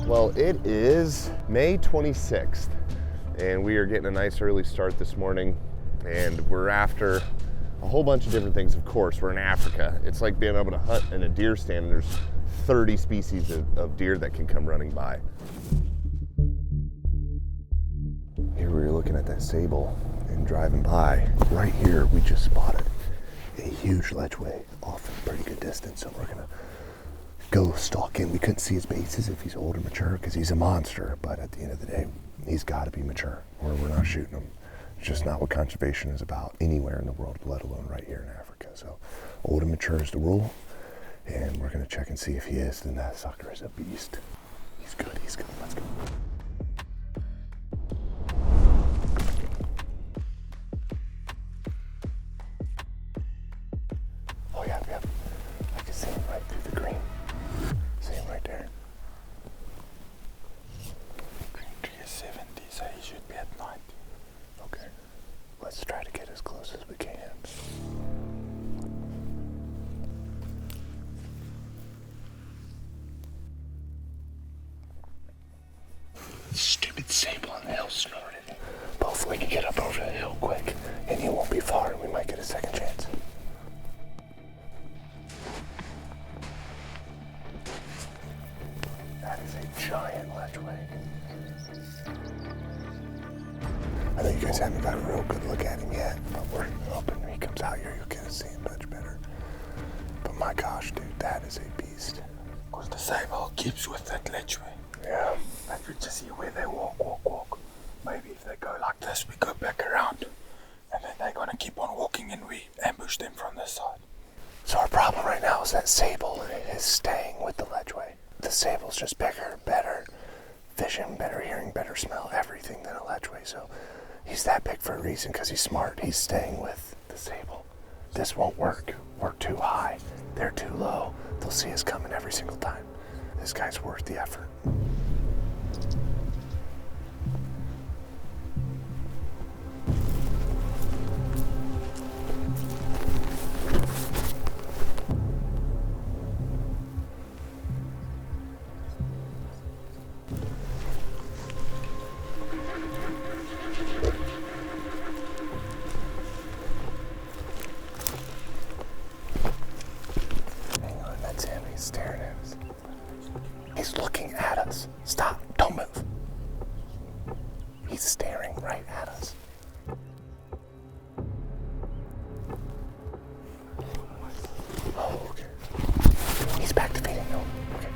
Well, it is May 26th, and we are getting a nice early start this morning, and we're after a whole bunch of different things. Of course, we're in Africa. It's like being able to hunt in a deer stand. There's 30 species of deer that can come running by. Here we were looking at that sable and driving by. Right here, we just spotted a huge Letchwe off a pretty good distance, so we're gonna go stalk him. We couldn't see his bases if he's old or mature because he's a monster, but at the end of the day, he's got to be mature or we're not shooting him. It's just not what conservation is about anywhere in the world, let alone right here in Africa. So old and mature is the rule, and we're gonna check and see if he is. Then that sucker is a beast. He's good, let's go. Oh yeah, I can see him right through the green. See him right there. Green tree is 70, so he should be at 90. Okay, let's try to get as close as we can. Stupid sable on the hill snorted. Both we can get up over the hill quick, and he won't be far, and we might get a second chance. That is a giant Letchwe. I know you guys haven't got a real good look at him yet, but we're hoping when he comes out here, you'll get to see him much better. But my gosh, dude, that is a beast. Because the sable keeps with that Lechwe. Yeah. But we just see where they walk. Maybe if they go like this, we go back around. And then they're going to keep on walking and we ambush them from this side. So our problem right now is that sable is staying with the Letchwe. The sable's just bigger, better vision, better hearing, better smell, everything than a Letchwe. So he's that big for a reason because he's smart. He's staying with the sable. This won't work. We're too high. They're too low. They'll see us coming every single time. This guy's worth the effort. Staring at us. He's looking at us. Stop. Don't move. He's staring right at us. Oh, okay. He's back to feeding. No. Okay.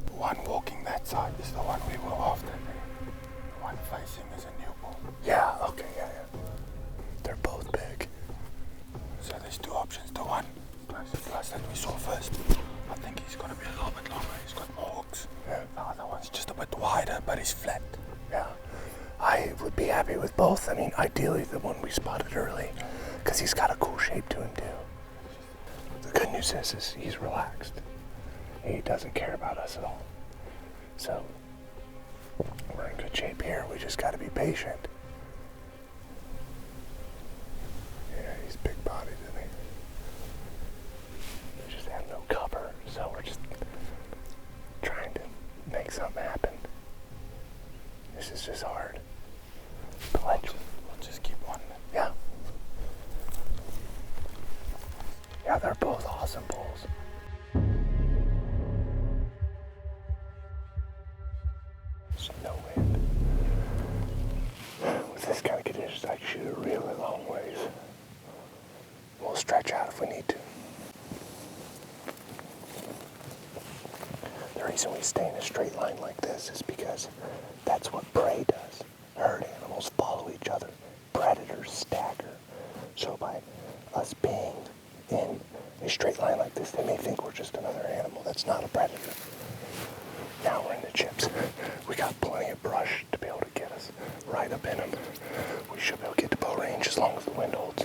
The one walking that side is the one we were after. The one facing is a new bull. Yeah, okay, yeah. They're both big. So there's two options. The one plus that we saw first. I think he's going to be a little bit longer. He's got more hooks. Yeah. The other one's just a bit wider, but he's flat. Yeah. I would be happy with both. I mean, ideally the one we spotted early, because he's got a cool shape to him too. The good news is he's relaxed. He doesn't care about us at all. So we're in good shape here. We just got to be patient. Yeah, he's big bodied, isn't he? We just have no cover, so we're just trying to make something happen. This is just hard. We'll just keep on. Yeah. Yeah, they're both awesome bulls. There's no wind. With this kind of conditions, I can shoot a really long ways. We'll stretch out if we need to. The reason we stay in a straight line like this is because that's what prey does. Herd animals follow each other. Predators stagger. So by us being in a straight line like this, they may think we're just another animal that's not a predator. Now we're in the chips. We got plenty of brush to be able to get us right up in them. We should be able to get to bow range as long as the wind holds.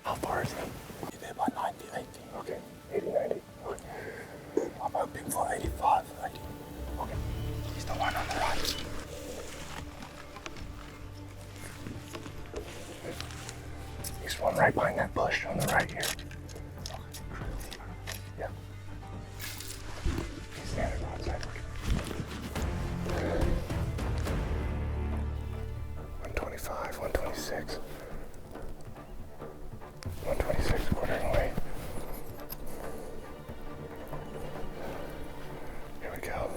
How far is he? He's there by 90, 80. Okay, 80, 90. Okay. I'm hoping for 85, 80. Okay. He's the one on the right. He's one right behind that bush on the right here. Yeah. He's standing outside. 125, 126. 126, quartering away. Here we go.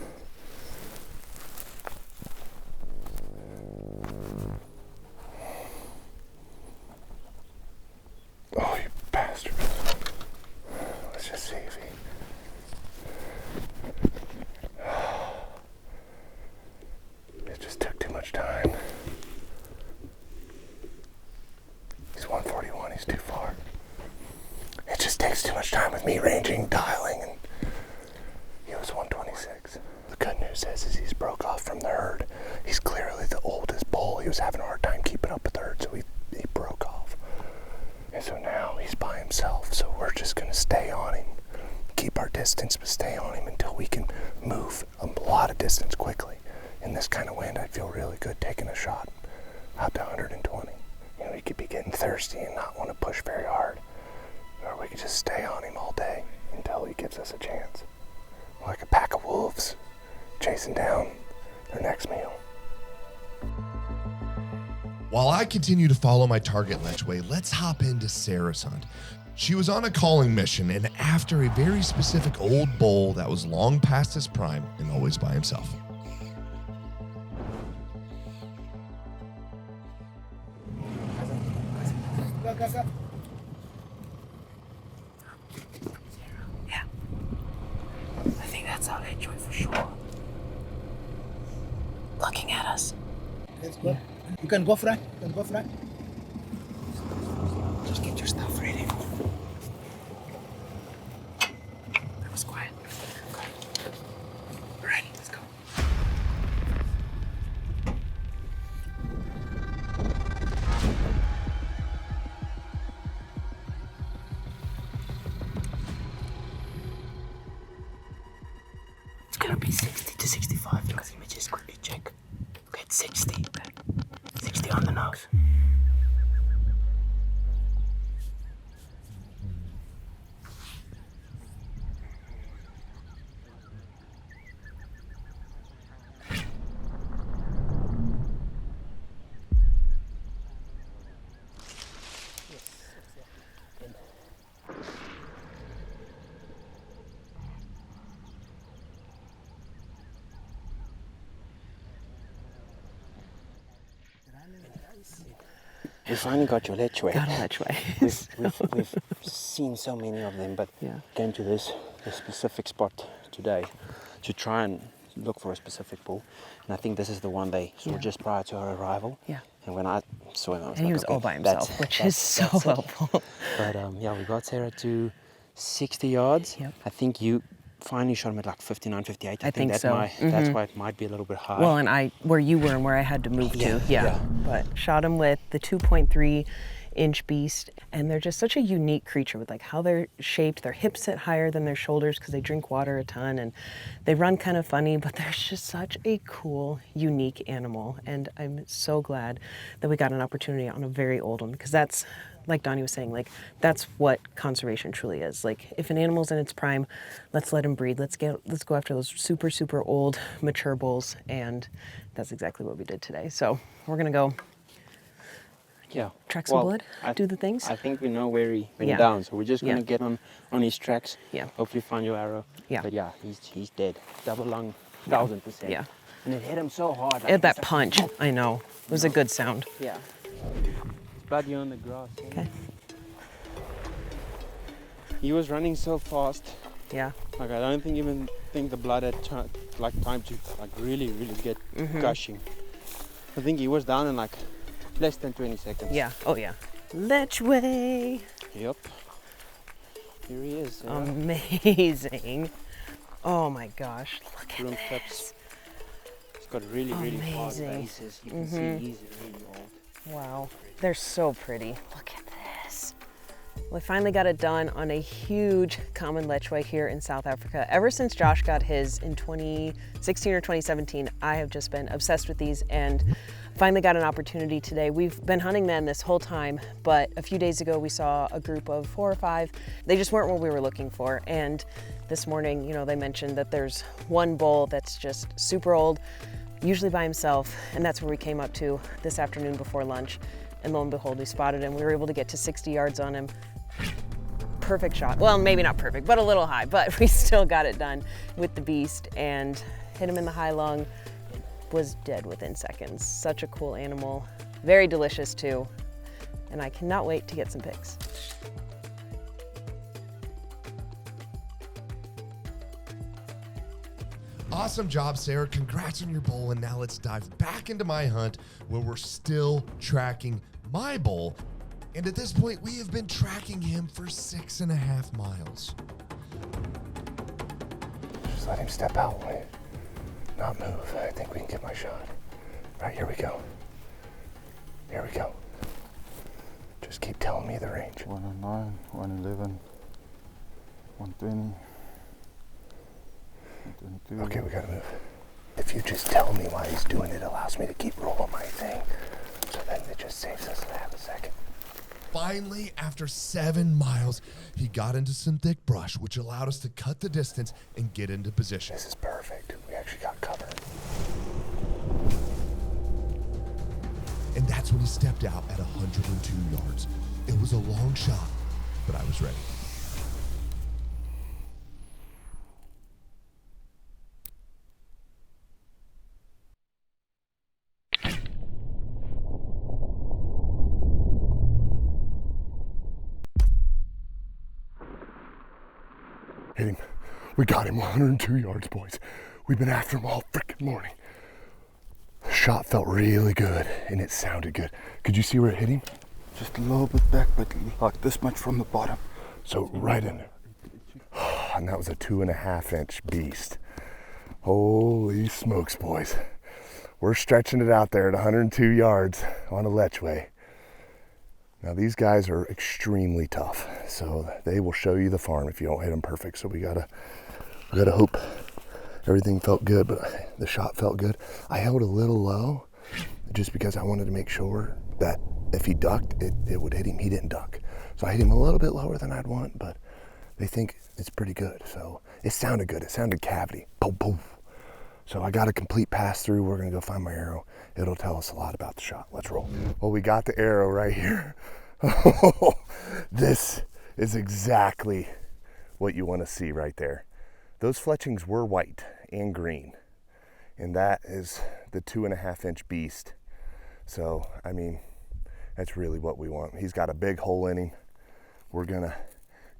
Oh, you bastard. Let's just see if he... It just took too much time. He's 141, he's too far. It just takes too much time with me ranging, dialing, and he was 126. The good news is he's broke off from the herd. He's clearly the oldest bull. He was having a hard time keeping up with the herd, so he broke off. And so now he's by himself, so we're just gonna stay on him. Keep our distance, but stay on him until we can move a lot of distance quickly. In this kind of wind, I feel really good taking a shot out to 120. You know, he could be getting thirsty and not want to push very hard. Or we could just stay on him all day until he gives us a chance. Like a pack of wolves chasing down their next meal. While I continue to follow my target Letchwe, let's hop into Sarah's hunt. She was on a calling mission, and after a very specific old bull that was long past his prime and always by himself. Yeah. I think that's our Lechwe for sure. Looking at us. Let's go. You can go front. You can go front. Just get your stuff ready. That was quiet. Okay. All right, let's go. It's gonna be 60 to 65 because let me just quickly check. Okay, it's 60. 60 on the nose. You finally got your Letchwe. Got a Letchwe. We've seen so many of them, but came to this specific spot today to try and look for a specific bull. And I think this is the one they saw just prior to our arrival. Yeah. And when I saw him, I was And like, he was okay, all by himself, which is so that's it. helpful. But yeah, we got Sarah to 60 yards. Yep. I think you finally shot him at like 59, 58. I think that so. That's why it might be a little bit high. Well, and where you were and where I had to move to. Yeah. But shot him with the 2.3-inch beast, and they're just such a unique creature with like how they're shaped. Their hips sit higher than their shoulders because they drink water a ton, and they run kind of funny, but they're just such a cool, unique animal. And I'm so glad that we got an opportunity on a very old one, because that's, like Donnie was saying, like that's what conservation truly is. Like if an animal's in its prime, let's let him breed. Let's go after those super, super old, mature bulls, and that's exactly what we did today. So we're gonna go track some blood, do the things. I think we know where he went Yeah. down, so we're just gonna Yeah. get on his tracks. Yeah. Hopefully find your arrow. Yeah. But yeah, he's dead. Double lung, 1000%. Yeah. And it hit him so hard. It had that punch. I know. It was a good sound. Yeah. Bloody on the grass. Okay. He was running so fast. Yeah. Like I don't even think the blood had time to like really get gushing. I think he was down in like less than 20 seconds. Yeah. Oh yeah. Lechwe. Yep. Here he is. Amazing. Oh my gosh. Look at Room this. flips. He's got really hard Amazing. bases. You can see he's really old. Wow. They're so pretty. Look at this. Well, I finally got it done on a huge common Lechwe here in South Africa. Ever since Josh got his in 2016 or 2017, I have just been obsessed with these and finally got an opportunity today. We've been hunting them this whole time, but a few days ago we saw a group of 4 or 5. They just weren't what we were looking for. And this morning, you know, they mentioned that there's one bull that's just super old, usually by himself, and that's where we came up to this afternoon before lunch. And lo and behold, we spotted him. We were able to get to 60 yards on him. Perfect shot. Well, maybe not perfect, but a little high, but we still got it done with the beast and hit him in the high lung. Was dead within seconds. Such a cool animal. Very delicious too. And I cannot wait to get some pics. Awesome job, Sarah. Congrats on your bull. And now let's dive back into my hunt where we're still tracking my bull. And at this point, we have been tracking him for 6.5 miles. Just let him step out. Not move. I think we can get my shot. Right, here we go. Here we go. Just keep telling me the range. 109, 111, 120, 122. Okay, we gotta move. If you just tell me why he's doing it, it allows me to keep rolling my thing. So then it just saves us a half a second. Finally, after 7 miles, he got into some thick brush, which allowed us to cut the distance and get into position. This is perfect. We actually got cover. And that's when he stepped out at 102 yards. It was a long shot, but I was ready. Hit him. We got him 102 yards, boys. We've been after him all freaking morning. The shot felt really good and it sounded good. Could you see where it hit him? Just a little bit back, but like this much from the bottom. So right in there. And that was a 2.5 inch beast. Holy smokes, boys. We're stretching it out there at 102 yards on a Letchwe. Now these guys are extremely tough, so they will show you the farm if you don't hit them perfect. So we gotta hope everything felt good, but the shot felt good. I held a little low just because I wanted to make sure that if he ducked, it would hit him. He didn't duck. So I hit him a little bit lower than I'd want, but they think it's pretty good. So it sounded good. It sounded cavity. Boom, boom. So I got a complete pass through. We're gonna go find my arrow. It'll tell us a lot about the shot. Let's roll. Well, we got the arrow right here. This is exactly what you want to see right there. Those fletchings were white and green, and that is the 2.5 inch beast. So, I mean, that's really what we want. He's got a big hole in him. We're gonna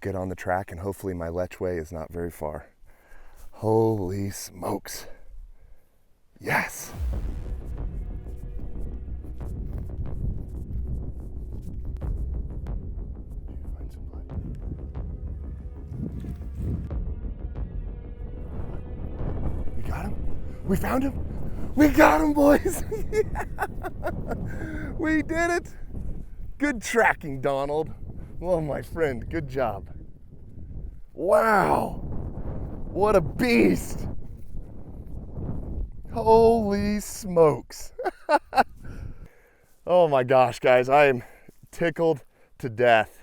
get on the track and hopefully my Letchwe is not very far. Holy smokes. Yes. We got him. We found him. We got him, boys. Yeah. We did it. Good tracking, Donald. Oh, my friend, good job. Wow. What a beast. Holy smokes. Oh my gosh, guys, I am tickled to death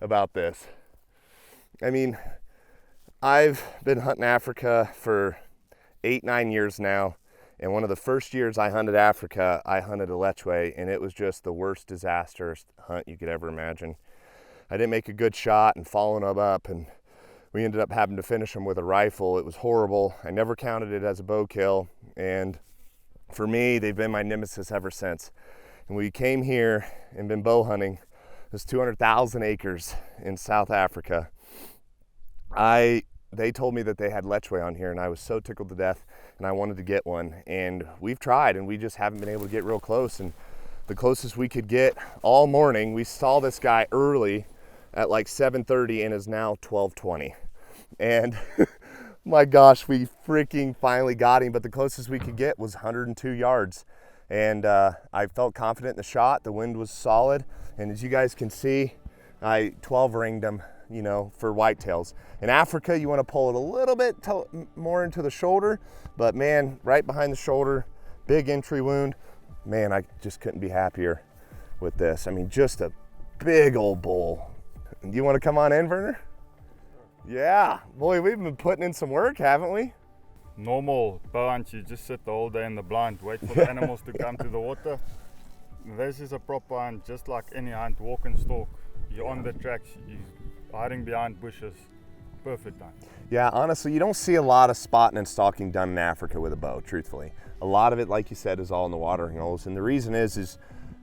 about this. I mean, I've been hunting Africa for 8-9 years now, and one of the first years I hunted Africa, I hunted a Letchwe, and it was just the worst disastrous hunt you could ever imagine. I didn't make a good shot and following them up, and we ended up having to finish them with a rifle. It was horrible. I never counted it as a bow kill, and for me, they've been my nemesis ever since. And we came here and been bow hunting. There's 200,000 acres in South Africa. They told me that they had Letchwe on here, and I was so tickled to death, and I wanted to get one. And we've tried, and we just haven't been able to get real close. And the closest we could get all morning, we saw this guy early at like 7:30, and is now 12:20. And my gosh, we freaking finally got him, but the closest we could get was 102 yards. And I felt confident in the shot. The wind was solid, and as you guys can see, I 12 ringed them, you know, for whitetails. In Africa, you want to pull it a little bit more into the shoulder, but man, right behind the shoulder, big entry wound. Man, I just couldn't be happier with this. I mean, just a big old bull. You want to come on in, Werner? Yeah, boy, we've been putting in some work, haven't we? Normal bow hunt, you just sit the whole day in the blind, wait for the animals to come to the water. This is a proper hunt, just like any hunt, walk and stalk. You're on the tracks, you're hiding behind bushes. Perfect hunt. Yeah, honestly, you don't see a lot of spotting and stalking done in Africa with a bow, truthfully. A lot of it, like you said, is all in the watering holes. And the reason is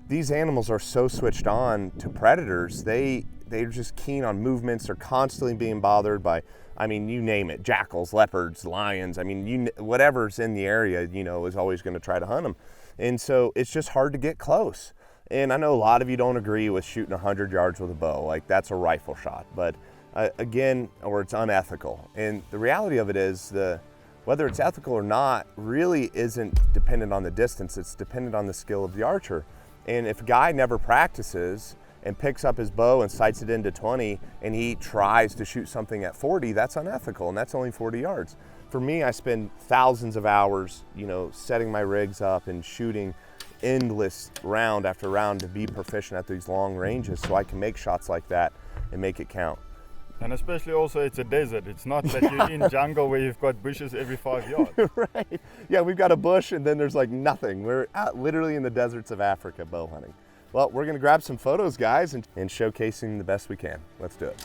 these animals are so switched on to predators. They're just keen on movements. They're constantly being bothered by, I mean, you name it, jackals, leopards, lions. I mean, whatever's in the area, you know, is always going to try to hunt them. And so it's just hard to get close. And I know a lot of you don't agree with shooting 100 yards with a bow. Like, that's a rifle shot. But again, or it's unethical. And the reality of it is, whether it's ethical or not really isn't dependent on the distance. It's dependent on the skill of the archer. And if a guy never practices and picks up his bow and sights it into 20 and he tries to shoot something at 40, that's unethical, and that's only 40 yards. For me, I spend thousands of hours, you know, setting my rigs up and shooting endless round after round to be proficient at these long ranges so I can make shots like that and make it count. And especially also it's a desert. It's not that you're in jungle where you've got bushes every 5 yards. Right. Yeah, we've got a bush and then there's like nothing. We're out literally in the deserts of Africa bow hunting. Well, we're gonna grab some photos, guys, and showcasing the best we can. Let's do it.